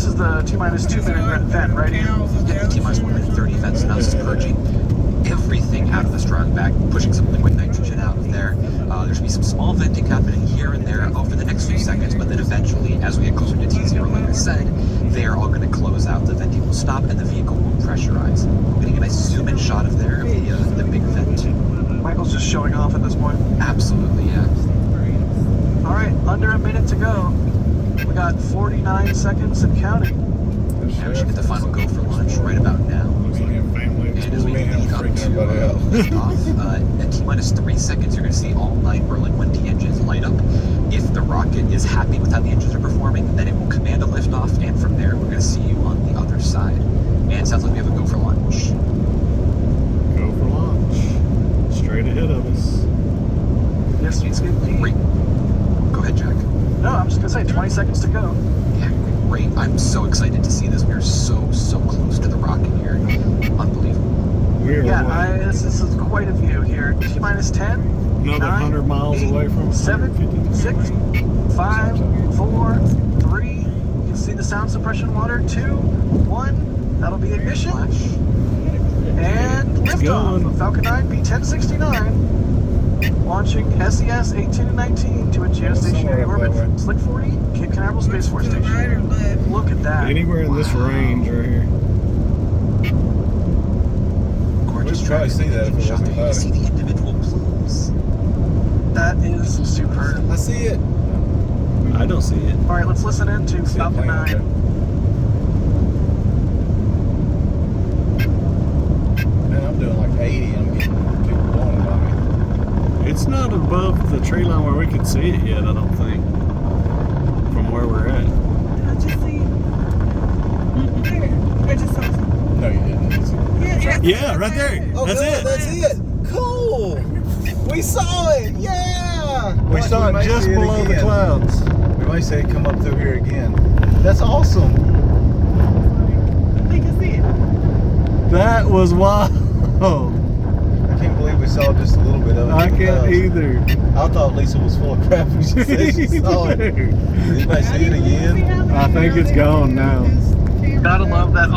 this is the T-minus 2 minute vent, right? Yeah, the T-minus 1 minute 30 vent, so now this is purging everything out of the strong back, pushing some liquid nitrogen out of there. There's going to be some small venting happening here and there over the next few seconds, but then eventually, as we get closer to T0, like I said, they are all going to close out. The venting will stop and the vehicle will pressurize. We're getting a nice zoom-in shot of there of the big vent. Michael's just showing off at this point. Absolutely, yeah. All right, under a minute to go. We got 49 seconds and counting. Yeah, we should get the final go for launch right about now. And as we lead up to liftoff, at T-minus 3 seconds, you're going to see all 9 Merlin 1D engines light up. If the rocket is happy with how the engines are performing, then it will command a liftoff, and from there, we're going to see you on the other side. And it sounds like we have a go for launch. Go for launch. Straight ahead of us. Yes, it's Great. Go ahead, Jack. No, I'm just going to say 20 seconds to go. Yeah, great. I'm so excited to see this. We are so close to the rocket here. Unbelievable. Yeah, this is quite a view here. T-minus 10. Another 9, 100 miles 8, away from 7, 6, 5, 4, 3. You can see the sound suppression water. 2, 1. That'll be ignition. And liftoff of Falcon 9 B1069. Launching SES 18 and 19 to a geostationary orbit. Slick 40, Cape Canaveral Space Force Station. Look at that. Anywhere in this range right here. Gorgeous. We'd probably see that if it shot wasn't there. You can see the individual plumes. That is superb. I see it. I don't see it. All right, let's listen in to Falcon 9. Man, I'm doing like 80. I'm getting people blowing by me. It's not above the tree line where we can see it yet, I don't think. From where we're at. I just see. There. I just saw something. No, you didn't. Yeah, right there. Oh, That's good. it. That's it. Cool. We saw it. Yeah. We saw it just below the clouds. We might say come up through here again. That's awesome. They can see it. That was wild. I can't believe we saw just a little bit of it. I can't either. I thought Lisa was full of crap when she said she saw it. Did anybody see it again? I think it's gone now. Gotta love that.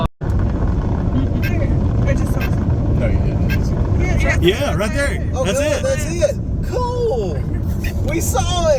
I just saw something. No, you didn't. Yeah, right there. Oh, That's good. it. That's it. Cool. We saw it.